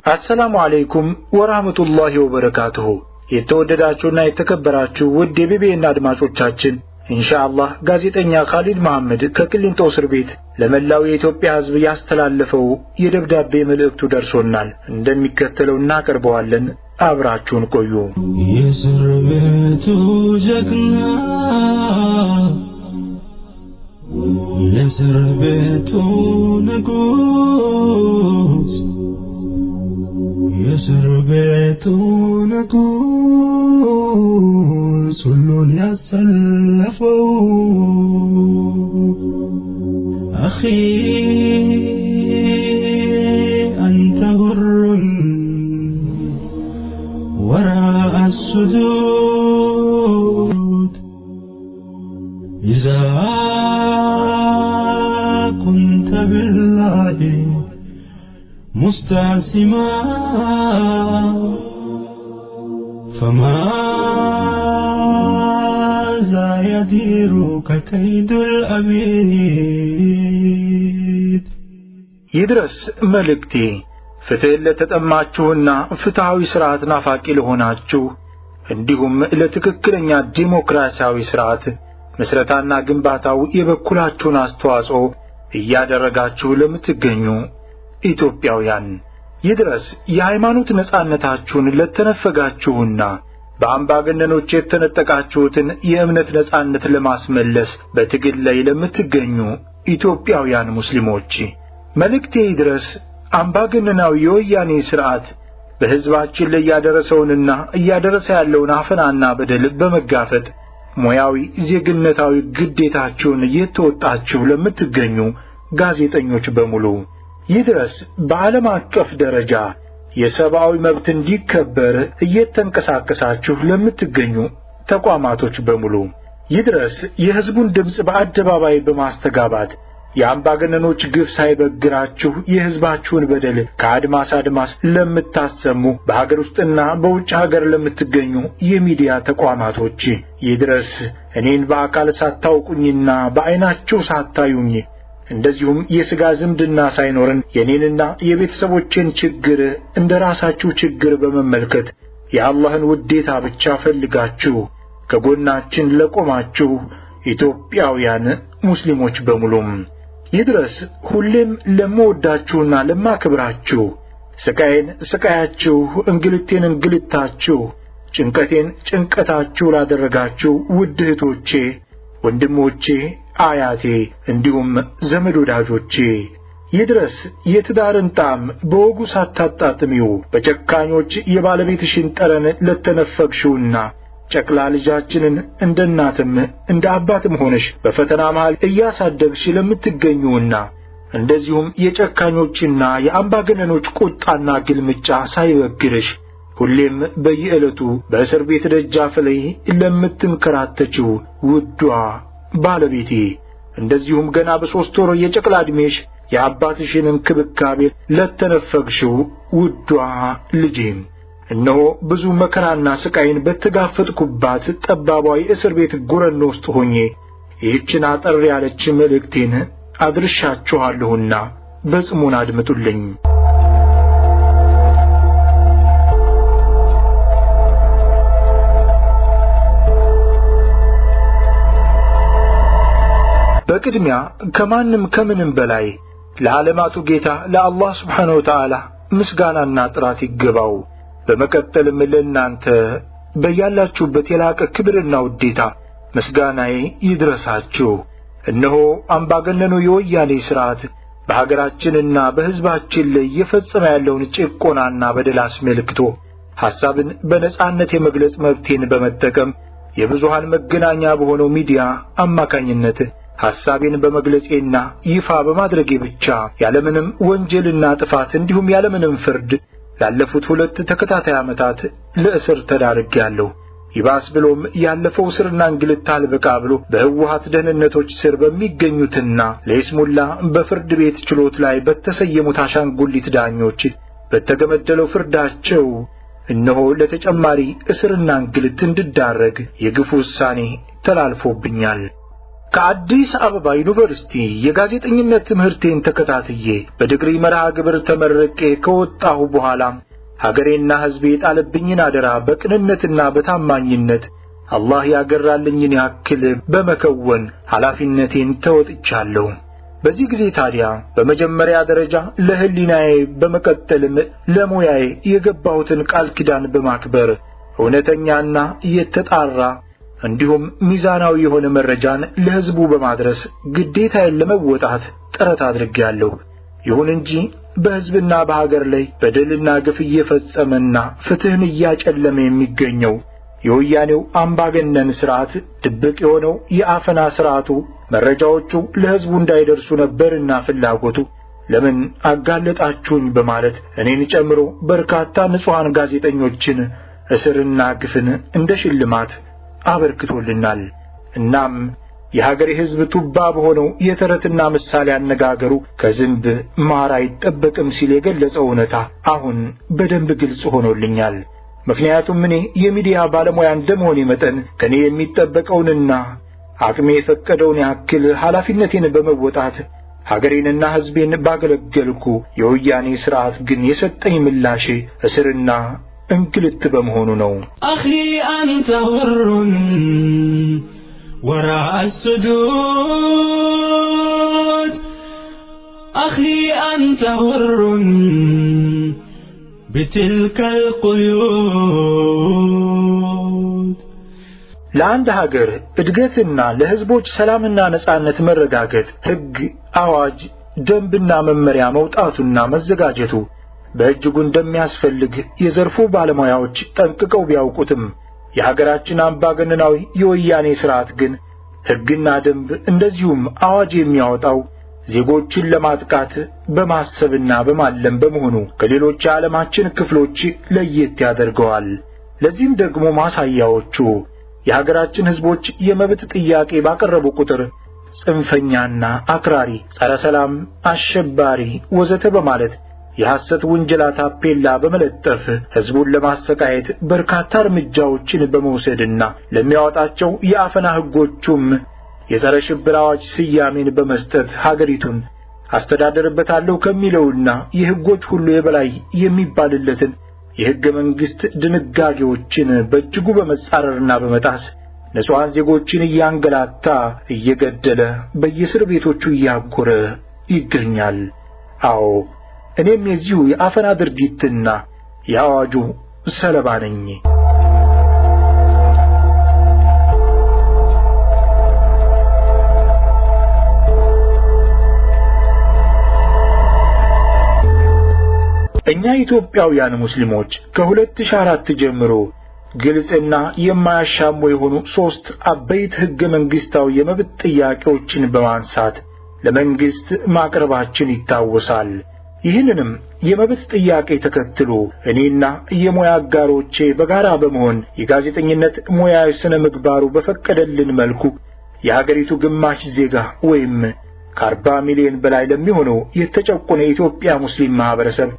السلام عليكم ورحمة الله وبركاته የተወደዳችሁና የተከበራችሁ ውድ የቢቢኤን አድማጮቻችን ኢንሻአላህ ጋዜጠኛ ኻሊድ መሐመድ ከቅሊንጦ እስር ቤት ለመላው የኢትዮጵያ ሕዝብ ያስተላለፈው የደብዳቤ መልእክቱ ደርሶናል እንደሚከተለው እናቀርበዋለን አብራችሁን ቆዩ የእስር ቤቱ ጀግና የእስር ቤቱ ንጉስ የእስር ቤቱ ንጉስ ሁሉን ያሰለፈው አኺ አንተ ሁሩን وراء السجود إذا كنت بالله مستعصما فماذا يديرك كيد الأبيد يدرس ملكتي ፍትህ ለተጠማችሁና ፍትሃዊ ስርዓት ናፋቂ ለሆናችሁ እንዲሁም ለትክክለኛ ዲሞክራሲያዊ ስርዓት መስረታና ግንባታው የበኩላችሁን አስተዋጽኦ እያደረጋችሁ ለምትገኙ ኢትዮጵያውያን ይድረስ የሃይማኖት ነጻነታችሁን ለተነፈጋችሁና በአምባገነኖች የተነጠቃችሁትን የእምነት ነጻነት ለማስመለስ በትግል ላይ ለምትገኙ ኢትዮጵያውያን ሙስሊሞች መልእክቴ ይድረስ አምባገነናዊ የወያኔ ስርዓት በህዝባችን ላይ ያደረሰውንና እያደረሰ ያለውን አፈናና በደል በመጋፈጥ ሙያዊ ዜግነታዊ ግዴታችሁን እየተወጣችሁ ለምትገኙ ጋዜጠኞች በሙሉ ይድረስ በዓለም አቀፍ ደረጃ የሰብአዊ መብት እንዲከበር እየተንቀሳቀሳችሁ ለምትገኙ ተቋማቶች በሙሉ ይድረስ የህዝቡን ድምጽ በአደባባይ በማስተጋባት የአምባገነኖች ግፍ ሳይበግራችሁ የህዝባችሁን በደል ከአድማስ አድማስ ለምታሰሙ በሀገር ውስጥና በውጭ ሀገር ለምትገኙ የሚዲያ ተቋማቶች ይድረስ እኔን በአካል ሳታውቁኝና በአይናችሁ ሳታዩኝ እንደዚሁም የሥጋ ዝምድና ሳይኖርን የኔንና የቤተሰቦቼን ችግር እንደራሳችሁ ችግር በመመልከት የአላህን ውዴታ ብቻ ፈልጋችሁ ከጎናችን ለቆማችሁ ኢትዮጵያውያን ሙስሊሞች በሙሉም ይድረስ ሁሌም ለምወዳችሁና ለማከብራችሁ ስቃዬን ስቃያችሁ እንግልቴን እንግልታችሁ ጭንቀቴን ጭንቀታችሁ ላደረጋችሁ ውድ እህቶቼ ወንድሞቼ አያቴ እንዲሁም ዘመድ ወዳጆቼ ይድረስ የትዳርን ጣዕም በወጉ ሳታጣጥሚው በጨካኞች የባለቤትሽን ጠረን ለተነፈግሽውና ጨቅላ ልጃችንን እንደ እናትም እንደ አባትም ሆነሽ በፈተና መሃል እያሳደግሽ ለምትገኙና እንደዚሁም የጨካኞችና የአምባገነኖች ቁጣና ግልምጫ ሳይበግርሽ ሁሌም በየዕለቱ በእስር ቤት ደጃፍ ላይ ለምትንከራተችው ውዷ ባለቤቴ እንደዚሁም ገና በ3 ወር የጨቅላ ዕድሜሽ የአባትሽን እንክብካቤ ለተነፈግሽው ውዷ ልጄም እነሆ ብዙ መከራና ስቃይን በተጋፈጥኩባት ጠባባዊ እስር ቤት ጉረኖ ውስጥ ሆኜ ይህችን አጠር ያለች መልእክቴን አድርሻችኋለሁና በጽሞና አድምጡልኝ። በቅድሚያ ከማንም ከምንም በላይ ለዓለማቱ ጌታ ለአላህ Subhanahu Wa Ta'ala ምስጋናና ጥራት ይገባው። በመቀጠልም ለእናንተ በያላችሁበት የላቀ ክብርና ውዴታ ምስጋናዬ ይድረሳችሁ። እነሆ አምባገነኑ የወያኔ ስርዓት በሀገራችንና በሕዝባችን ላይ እየፈጸመ ያለውን ጭቆናና በደል አስመልክቶ ሐሳብን በነጻነት የመግለጽ መብቴን በመጠቀም የብዙሃን መገናኛ በሆነው ሚዲያ አማካኝነት ሐሳቤን በመግለጼና ይፋ በማድረጌ ብቻ ያለምንም ወንጀልና ጥፋት እንዲሁም ያለምንም ፍርድ ላለፉት 2 ተከታታይ ዓመታት ለእስር ተዳርጌያለሁ። ይባስ ብሎም ያለፈው እስርና እንግልት አልበቃ ብሎ በህወሓት ደህንነቶች ስር በሚገኙትና ለይስሙላ በፍርድ ቤት ችሎት ላይ በተሰየሙት አሻንጉሊት ዳኞች በተገመደለው ፍርዳቸው እነሆ ለተጨማሪ እስርና እንግልት እንድዳረግ የግፍ ውሳኔ ተላልፎብኛል። ከአዲስ አበባ ዩኒቨርሲቲ የጋዜጠኝነት ትምህርቴን ተከታትዬ በዲግሪ መርሃ ግብር ተመርቄ ከወጣሁ በኋላ ሀገሬና ሕዝቤ ጣለብኝን አደራ በቅንነትና በታማኝነት አላህ ያገራልኝን ያክል በመከወን ኃላፊነቴን ተወጥቻለሁ። በዚህ ጊዜ ታዲያ በመጀመሪያ ደረጃ ለህሊናዬ በመቀጠልም ለሙያዬ የገባሁትን ቃል ኪዳን በማክበር እውነተኛና የተጣራ እንዲሁም ሚዛናዊ የሆነ መረጃን ለሕዝቡ በማድረስ ግዴታዬን ለመወጣት ጥረት አድርጌያለሁ። ይሁን እንጂ በሕዝብና በሀገር ላይ በደልና ግፍ እየፈጸመና ፍትህን እያጨለመ የሚገኘው የወያኔው አምባገነን ሥርዓት ድብቅ የሆነው የአፈና ሥርዓቱ መረጃዎቹ ለሕዝቡ እንዳይደርሱ ነበርና ፍላጎቱ ለምን አጋለጣችሁኝ በማለት እኔን ጨምሮ በርካታ ንጹሃን ጋዜጠኞችን እስርና ግፍን እንደ ሽልማት አበርክቶልናል። እናም የሀገሬ ሕዝብ ቱባ በሆነው የተረትና ምሳሌ አነጋገሩ ከዝንብ ማር አይጠበቅም ሲል የገለጸው እውነታ አሁን በደንብ ግልጽ ሆኖልኛል። ምክንያቱም እኔ የሚዲያ ባለሙያ እንደመሆኔ መጠን ከኔ የሚጠበቀውንና አቅሜ የፈቀደውን ያክል ኃላፊነቴን በመወጣት ሀገሬንና ሕዝቤን ባገለገልኩ የወያኔ ሥርዓት ግን የሰጠኝ ምላሽ እስርና እንግልት በመሆኑ ነው። አኺ አንተ ሁሩን ወራء السدود አኺ አንተ ሁሩን بتلك القيود ለአንድ ሀገር እድገትና ለሕዝቦች ሰላምና ነጻነት መረጋገጥ ሕግ፣ አዋጅ፣ ደንብና መመሪያ መውጣቱና መዘጋጀቱ በእጅጉ እንደሚያስፈልግ የዘርፉ ባለሙያዎች ጠንቅቀው ቢያውቁትም የሀገራችን አምባገነናዊ የወያኔ ሥርዓት ግን ሕግና ደንብ እንደዚሁም አዋጅ የሚያወጣው ዜጎችን ለማጥቃት በማሰብና በማለም በመሆኑ ከሌሎች የዓለማችን ክፍሎች ለየት ያደርገዋል። ለዚህም ደግሞ ማሳያዎቹ የሀገራችን ሕዝቦች የመብት ጥያቄ ባቀረቡ ቁጥር ጽንፈኛና አክራሪ፣ ጸረ ሰላም፣ አሸባሪ ወዘተ በማለት የሐሰት ውንጀላ ታፔላ በመለጠፍ ሕዝቡን ለማሰቃየት በርካታ እርምጃዎችን በመውሰድና ለሚያወጣቸው የአፈና ሕጎቹም የጸረ ሽብር አዋጅ ስያሜን በመስጠት ሀገሪቱን አስተዳደርበታለሁ ከሚለውና የሕጎች ሁሉ የበላይ የሚባልለትን የሕገ መንግሥት ድንጋጌዎችን በእጅጉ በመጻረርና በመጣስ ንጹሐን ዜጎችን እያንገላታ እየገደለ በየእስር ቤቶቹ እያጎረ ይገኛል። አዎ እኔም የዚሁ የአፈና ድርጊትና የአዋጁ ሰለባ ነኝ። እኛ ኢትዮጵያውያን ሙስሊሞች ከ2004 ጀምሮ ግልጽና የማያሻሙ የሆኑ 3 አበይት ሕገ መንግሥታዊ የመብት ጥያቄዎችን በማንሳት ለመንግሥት ማቅረባችን ይታወሳል። ይህንንም የመብት ጥያቄ ተከትሎ እኔና የሙያ አጋሮቼ በጋራ በመሆን የጋዜጠኝነት ሙያዊ ስነ ምግባሩ በፈቀደልን መልኩ የሀገሪቱ ግማሽ ዜጋ ወይም ከ40 ሚሊዮን በላይ ለሚሆነው የተጨቆነ የኢትዮጵያ ሙስሊም ማህበረሰብ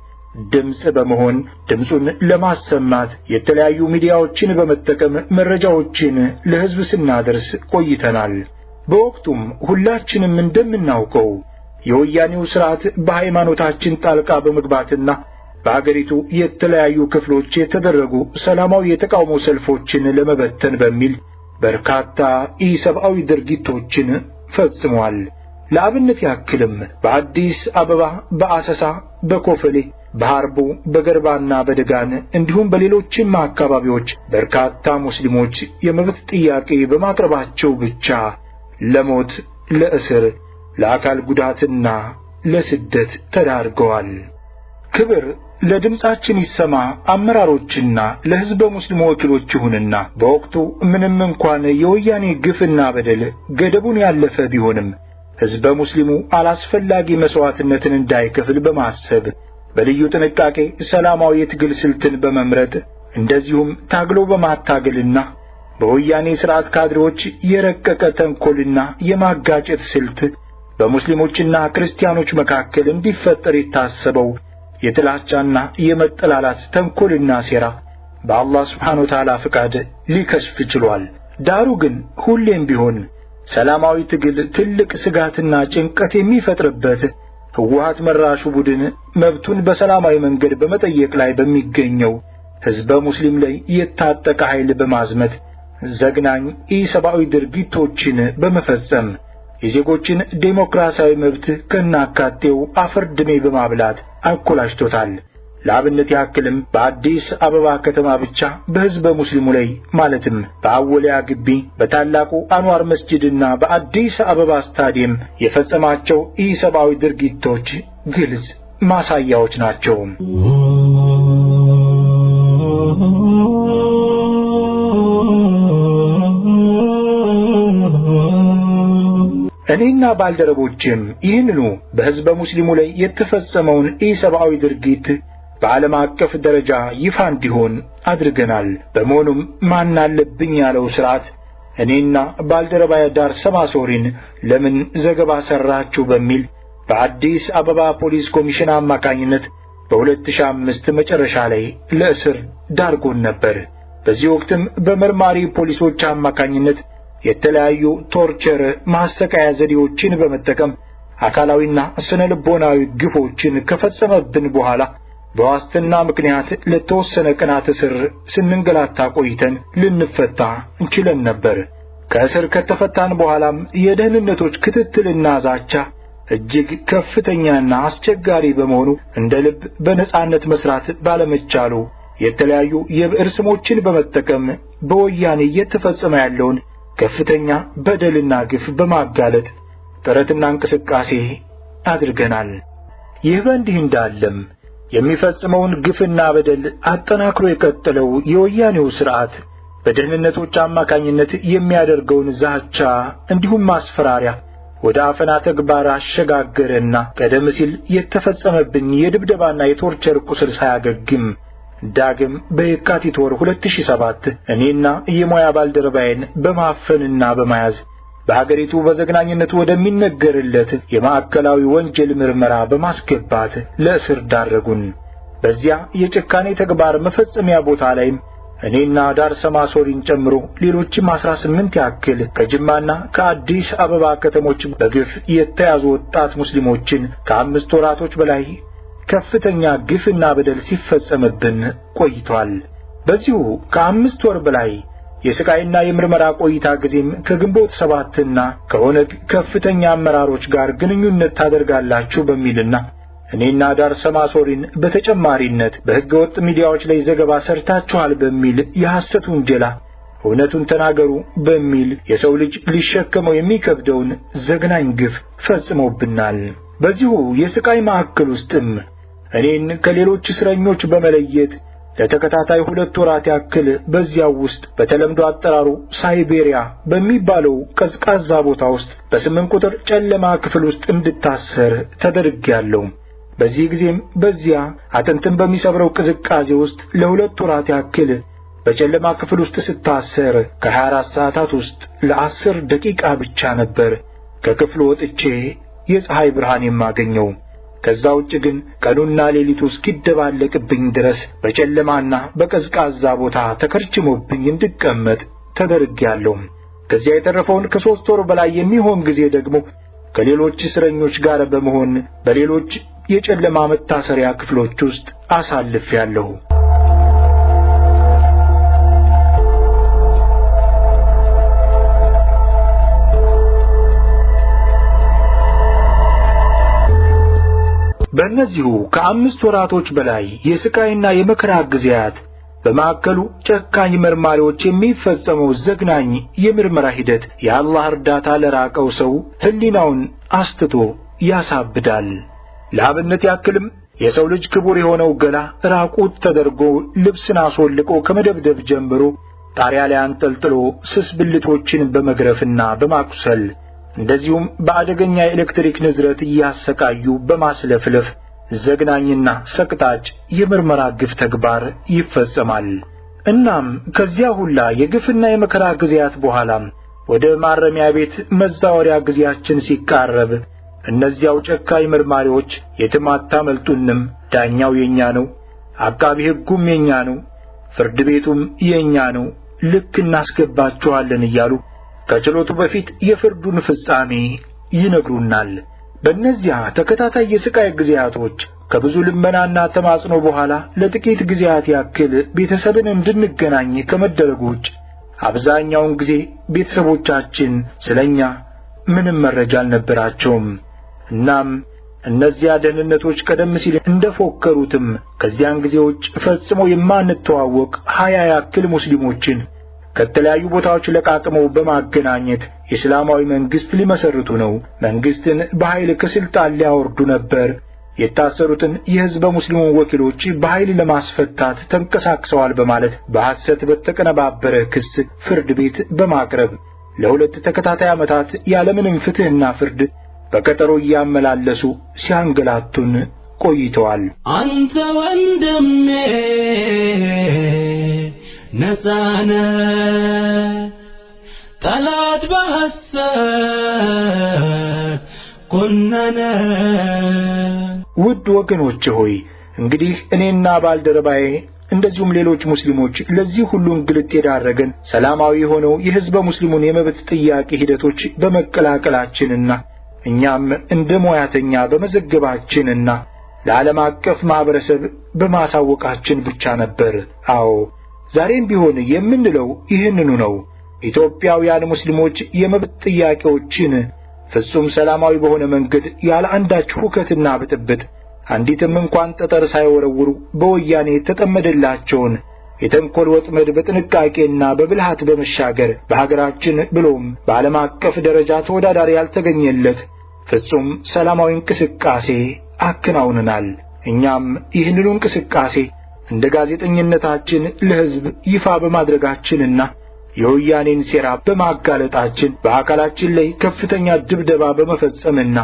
ድምጽ በመሆን ድምጹን ለማሰማት የተለያዩ ሚዲያዎችን በመጠቀም መረጃዎችን ለሕዝብ ስናደርስ ቆይተናል። በወቅቱም ሁላችንም እንደምናውቀው የወያኔው ሥርዓት በሃይማኖታችን ጣልቃ በመግባትና በአገሪቱ የተለያዩ ክፍሎች የተደረጉ ሰላማዊ የተቃውሞ ሰልፎችን ለመበተን በሚል በርካታ ኢሰብአዊ ድርጊቶችን ፈጽሟል። ለአብነት ያክልም በአዲስ አበባ፣ በአሰሳ፣ በኮፈሌ፣ በሐርቡ፣ በገርባና በደጋን እንዲሁም በሌሎችም አካባቢዎች በርካታ ሙስሊሞች የመብት ጥያቄ በማቅረባቸው ብቻ ለሞት፣ ለእስር፣ ለአካል ጉዳትና ለስደት ተዳርገዋል። ክብር ለድምጻችን ይሰማ አመራሮችና ለህዝበ ሙስሊሙ ወኪሎች ይሁንና በወቅቱ ምንም እንኳን የወያኔ ግፍና በደል ገደቡን ያለፈ ቢሆንም ህዝበ ሙስሊሙ አላስፈላጊ መስዋዕትነትን እንዳይከፍል በማሰብ በልዩ ጥንቃቄ ሰላማዊ የትግል ስልትን በመምረጥ እንደዚሁም ታግሎ በማታገልና በወያኔ ሥርዓት ካድሬዎች የረቀቀ ተንኮልና የማጋጨት ስልት በሙስሊሞችና ክርስቲያኖች መካከል እንዲፈጠር የታሰበው የጥላቻና የመጠላላት ተንኮልና ሴራ በአላህ Subhanahu Wa Ta'ala ፍቃድ ሊከሽፍ ችሏል። ዳሩ ግን ሁሌም ቢሆን ሰላማዊ ትግል ትልቅ ስጋትና ጭንቀት የሚፈጥርበት ህወሓት መራሹ ቡድን መብቱን በሰላማዊ መንገድ በመጠየቅ ላይ በሚገኘው ህዝበ ሙስሊም ላይ የታጠቀ ኃይል በማዝመት ዘግናኝ ኢሰብአዊ ድርጊቶችን በመፈጸም የዜጎችን ዴሞክራሲያዊ መብት ከናካቴው አፈርድሜ በማብላት አኮላሽቶታል። ለአብነት ያክልም በአዲስ አበባ ከተማ ብቻ በህዝበ ሙስሊሙ ላይ ማለትም በአወሊያ ግቢ በታላቁ አንዋር መስጂድና በአዲስ አበባ ስታዲየም የፈጸማቸው ኢሰብአዊ ድርጊቶች ግልጽ ማሳያዎች ናቸው። እኔና ባልደረቦችም ይህንኑ በህዝበ ሙስሊሙ ላይ የተፈጸመውን ኢሰብአዊ ድርጊት በዓለም አቀፍ ደረጃ ይፋ እንዲሆን አድርገናል። በመሆኑም ማናለብኝ ያለው ሥርዓት እኔና ባልደረባዬ ዳርሰማ ሶሪን ለምን ዘገባ ሰራችሁ በሚል በአዲስ አበባ ፖሊስ ኮሚሽን አማካኝነት በ2005 መጨረሻ ላይ ለእስር ዳርጎን ነበር። በዚህ ወቅትም በመርማሪ ፖሊሶች አማካኝነት የተለያዩ ቶርቸር ማሰቃያ ዘዴዎችን በመጠቀም አካላዊና ስነ ልቦናዊ ግፎችን ከፈጸመብን በኋላ በዋስትና ምክንያት ለተወሰነ ቀናት እስር ስንንገላታ ቆይተን ልንፈታ እንችለን ነበር። ከእስር ከተፈታን በኋላም የደህንነቶች ክትትልና ዛቻ እጅግ ከፍተኛና አስቸጋሪ በመሆኑ እንደ ልብ በነጻነት መስራት ባለመቻሉ የተለያዩ የብዕር ስሞችን በመጠቀም በወያኔ እየተፈጸመ ያለውን ከፍተኛ በደልና ግፍ በማጋለጥ ጥረትና እንቅስቃሴ አድርገናል። ይህ በእንዲህ እንዳለም የሚፈጽመውን ግፍና በደል አጠናክሮ የቀጠለው የወያኔው ሥርዓት በደህንነቶች አማካኝነት የሚያደርገውን ዛቻ እንዲሁም ማስፈራሪያ ወደ አፈና ተግባር አሸጋገረና ቀደም ሲል የተፈጸመብኝ የድብደባና የቶርቸር ቁስል ሳያገግም ዳግም በየካቲት ወር 2007 እኔና የሞያ ባልደረባዬን በማፈንና በመያዝ በሀገሪቱ በዘግናኝነቱ ወደሚነገርለት የማዕከላዊ ወንጀል ምርመራ በማስገባት ለእስር ዳረጉን። በዚያ የጭካኔ ተግባር መፈጸሚያ ቦታ ላይም እኔና ዳርሰማ ሶሪን ጨምሮ ሌሎችም 18 ያክል ከጅማና ከአዲስ አበባ ከተሞች በግፍ የተያዙ ወጣት ሙስሊሞችን ከ5 ወራቶች በላይ ከፍተኛ ግፍና በደል ሲፈጸምብን ቆይቷል። በዚሁ ከ5 ወር በላይ የስቃይና የምርመራ ቆይታ ጊዜም ከግንቦት 7ና ከኦነግ ከፍተኛ አመራሮች ጋር ግንኙነት ታደርጋላችሁ በሚልና እኔና ዳርሰማ ሶሪን በተጨማሪነት በህገወጥ ሚዲያዎች ላይ ዘገባ ሰርታችኋል በሚል የሐሰት ውንጀላ እውነቱን ተናገሩ በሚል የሰው ልጅ ሊሸከመው የሚከብደውን ዘግናኝ ግፍ ፈጽሞብናል። በዚሁ የስቃይ ማዕከል ውስጥም እኔን ከሌሎች እስረኞች በመለየት ለተከታታይ 2 ወራት ያክል በዚያው ውስጥ በተለምዶ አጠራሩ ሳይቤሪያ በሚባለው ቀዝቃዛ ቦታ ውስጥ በ8 ቁጥር ጨለማ ክፍል ውስጥ እንድታሰር ተደርጌያለሁ። በዚህ ጊዜም በዚያ አጥንትን በሚሰብረው ቅዝቃዜ ውስጥ ለ2 ወራት ያክል በጨለማ ክፍል ውስጥ ስታሰር ከ24 ሰዓታት ውስጥ ለ10 ደቂቃ ብቻ ነበር ከክፍሉ ወጥቼ የፀሐይ ብርሃን የማገኘው። ከዛ ውጭ ግን ቀኑና ሌሊቱ እስኪደባለቅብኝ ድረስ በጨለማና በቀዝቃዛ ቦታ ተከርችሞብኝ እንድቀመጥ ተደርጌያለሁ። ከዚያ የተረፈውን ከ3 ወር በላይ የሚሆን ጊዜ ደግሞ ከሌሎች እስረኞች ጋር በመሆን በሌሎች የጨለማ መታሰሪያ ክፍሎች ውስጥ አሳልፌያለሁ። በእነዚሁ ከ5 ወራቶች በላይ የስቃይና የመከራ ጊዜያት በማዕከሉ ጨካኝ መርማሪዎች የሚፈጸመው ዘግናኝ የምርመራ ሂደት የአላህ እርዳታ ለራቀው ሰው ህሊናውን አስትቶ ያሳብዳል። ለአብነት ያክልም የሰው ልጅ ክቡር የሆነው ገላ ራቁት ተደርጎ ልብስን አስወልቆ ከመደብደብ ጀምሮ ጣሪያ ላይ አንጠልጥሎ ስስ ብልቶችን በመግረፍና በማቁሰል እንደዚሁም በአደገኛ የኤሌክትሪክ ንዝረት እያሰቃዩ በማስለፍለፍ ዘግናኝና ሰቅጣጭ የምርመራ ግፍ ተግባር ይፈጸማል። እናም ከዚያ ሁላ የግፍና የመከራ ጊዜያት በኋላም ወደ ማረሚያ ቤት መዛወሪያ ጊዜያችን ሲቃረብ እነዚያው ጨካኝ መርማሪዎች የትም አታመልጡንም፣ ዳኛው የኛ ነው፣ አቃቢ ሕጉም የኛ ነው፣ ፍርድ ቤቱም የኛ ነው፣ ልክ እናስገባችኋለን እያሉ ከችሎቱ በፊት የፍርዱን ፍጻሜ ይነግሩናል። በእነዚያ ተከታታይ የስቃይ ጊዜያቶች ከብዙ ልመናና ተማጽኖ በኋላ ለጥቂት ጊዜያት ያክል ቤተሰብን እንድንገናኝ ከመደረጉ ውጭ አብዛኛውን ጊዜ ቤተሰቦቻችን ስለኛ ምንም መረጃ አልነበራቸውም። እናም እነዚያ ደህንነቶች ቀደም ሲል እንደፎከሩትም ከዚያን ጊዜ ውጭ ፈጽሞ የማንተዋወቅ 20 ያክል ሙስሊሞችን ከተለያዩ ቦታዎች ለቃቅመው በማገናኘት እስላማዊ መንግስት ሊመሰርቱ ነው፣ መንግስትን በኃይል ከስልጣን ሊያወርዱ ነበር፣ የታሰሩትን የህዝበ ሙስሊሙን ወኪሎች በኃይል ለማስፈታት ተንቀሳቅሰዋል በማለት በሐሰት በተቀነባበረ ክስ ፍርድ ቤት በማቅረብ ለሁለት ተከታታይ ዓመታት ያለምንም ፍትህና ፍርድ በቀጠሮ ያመላለሱ ሲያንገላቱን ቆይተዋል። አንተ ወንድሜ ነፃነ ጠላት በሐሰት ኮነነ። ውድ ወገኖቼ ሆይ እንግዲህ እኔና ባልደረባዬ እንደዚሁም ሌሎች ሙስሊሞች ለዚህ ሁሉ እንግልት የዳረገን ሰላማዊ ሆነው የህዝበ ሙስሊሙን የመብት ጥያቄ ሂደቶች በመቀላቀላችንና እኛም እንደ ሙያተኛ በመዘገባችንና ለዓለም አቀፍ ማህበረሰብ በማሳወቃችን ብቻ ነበር። አዎ ዛሬም ቢሆን የምንለው ይህንኑ ነው። ኢትዮጵያውያን ሙስሊሞች የመብት ጥያቄዎችን ፍጹም ሰላማዊ በሆነ መንገድ ያለ አንዳች ሁከትና ብጥብጥ አንዲትም እንኳን ጠጠር ሳይወረውሩ በወያኔ የተጠመደላቸውን የተንኮል ወጥመድ በጥንቃቄና በብልሃት በመሻገር በሀገራችን ብሎም በዓለም አቀፍ ደረጃ ተወዳዳሪ ያልተገኘለት ፍጹም ሰላማዊ እንቅስቃሴ አከናውነናል። እኛም ይህንኑ እንቅስቃሴ እንደ ጋዜጠኝነታችን ለሕዝብ ይፋ በማድረጋችንና የወያኔን ሴራ በማጋለጣችን በአካላችን ላይ ከፍተኛ ድብደባ በመፈጸምና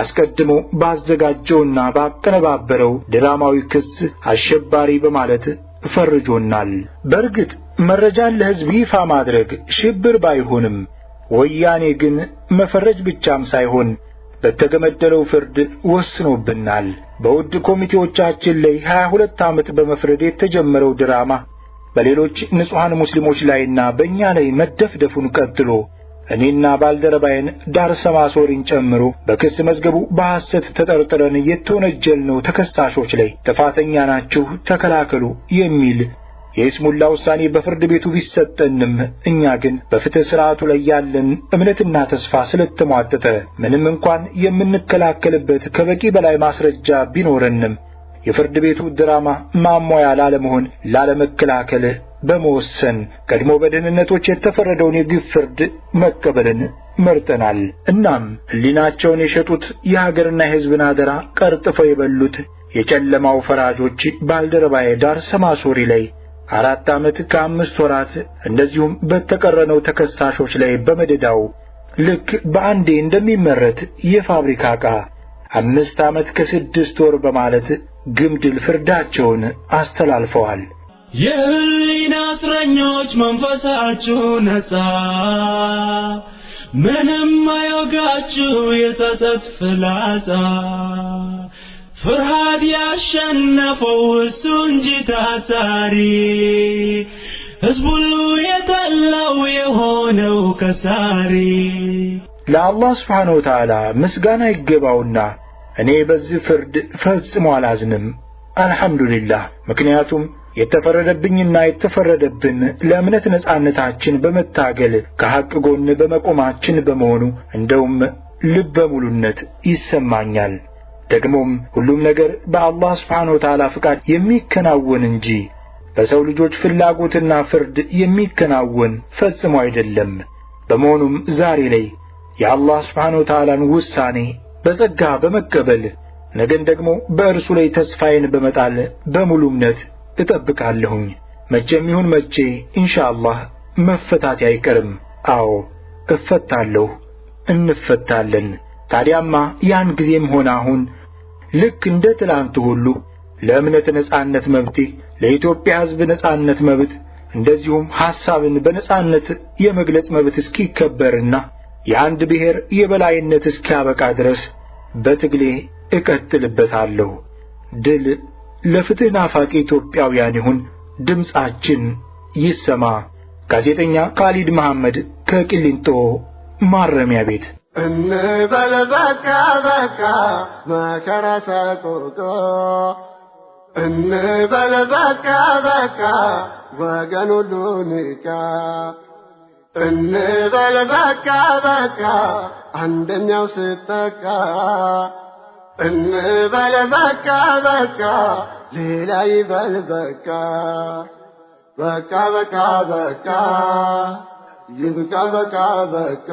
አስቀድሞ ባዘጋጀውና ባቀነባበረው ድራማዊ ክስ አሸባሪ በማለት ፈርጆናል። በእርግጥ መረጃን ለሕዝብ ይፋ ማድረግ ሽብር ባይሆንም ወያኔ ግን መፈረጅ ብቻም ሳይሆን በተገመደለው ፍርድ ወስኖብናል። በውድ ኮሚቴዎቻችን ላይ 22 ዓመት በመፍረድ የተጀመረው ድራማ በሌሎች ንጹሃን ሙስሊሞች ላይና በእኛ ላይ መደፍደፉን ቀጥሎ እኔና ባልደረባዬን ዳርሰማ ሶሪን ጨምሮ በክስ መዝገቡ በሐሰት ተጠርጥረን የተወነጀልነው ተከሳሾች ላይ ጥፋተኛ ናችሁ ተከላከሉ የሚል የይስሙላ ውሳኔ በፍርድ ቤቱ ቢሰጠንም እኛ ግን በፍትህ ሥርዓቱ ላይ ያለን እምነትና ተስፋ ስለተሟጠጠ ምንም እንኳን የምንከላከልበት ከበቂ በላይ ማስረጃ ቢኖረንም የፍርድ ቤቱ ድራማ ማሟያ ላለመሆን ላለመከላከል በመወሰን ቀድሞ በደህንነቶች የተፈረደውን የግፍ ፍርድ መቀበልን መርጠናል። እናም ሕሊናቸውን የሸጡት የሀገርና የሕዝብን አደራ ቀርጥፈው የበሉት የጨለማው ፈራጆች ባልደረባዬ ዳርሰማ ሶሪ ላይ 4 ዓመት ከ5 ወራት እንደዚሁም በተቀረነው ተከሳሾች ላይ በመደዳው ልክ በአንዴ እንደሚመረት የፋብሪካ ዕቃ 5 ዓመት ከ6 ወር በማለት ግምድል ፍርዳቸውን አስተላልፈዋል። የህሊና እስረኞች መንፈሳችሁ ነጻ፣ ምንም አይወጋችሁ የጸጸት ፍላጻ፣ ፍርሃት ያሸነፈው እሱ እንጂ ታሳሪ፣ ሕዝብ ሁሉ የጠላው የሆነው ከሳሪ። ለአላህ ስብሓነሁ ወተዓላ ምስጋና ይገባውና እኔ በዚህ ፍርድ ፈጽሞ አላዝንም። አልሐምዱሊላህ። ምክንያቱም የተፈረደብኝና የተፈረደብን ለእምነት ነጻነታችን በመታገል ከሐቅ ጎን በመቆማችን በመሆኑ እንደውም ልበ ሙሉነት ይሰማኛል። ደግሞም ሁሉም ነገር በአላህ ስብሓነሁ ወተዓላ ፍቃድ የሚከናወን እንጂ በሰው ልጆች ፍላጎትና ፍርድ የሚከናወን ፈጽሞ አይደለም። በመሆኑም ዛሬ ላይ የአላህ ስብሓነሁ ወተዓላን ውሳኔ በጸጋ በመቀበል ነገን ደግሞ በእርሱ ላይ ተስፋዬን በመጣል በሙሉ እምነት እጠብቃለሁኝ። መቼም ይሁን መቼ ኢንሻአላህ መፈታቴ አይቀርም። አዎ እፈታለሁ፣ እንፈታለን። ታዲያማ ያን ጊዜም ሆነ አሁን ልክ እንደ ትላንቱ ሁሉ ለእምነት ነጻነት መብቴ፣ ለኢትዮጵያ ሕዝብ ነጻነት መብት፣ እንደዚሁም ሐሳብን በነጻነት የመግለጽ መብት እስኪከበርና የአንድ ብሔር የበላይነት እስኪያበቃ ድረስ በትግሌ እቀጥልበታለሁ። ድል ለፍትህ ናፋቂ ኢትዮጵያውያን ይሁን። ድምጻችን ይሰማ። ጋዜጠኛ ካሊድ መሐመድ ከቂሊንጦ ማረሚያ ቤት። እንበል በቃ በቃ መከራ ሰቆቃ፣ እንበል በቃ በቃ ወገን ሁሉ ንቃ፣ እንበል በቃ በቃ አንደኛው ሲጠቃ፣ እንበል በቃ በቃ ሌላ ይበል በቃ፣ በቃ በቃ በቃ ይብቃ በቃ በቃ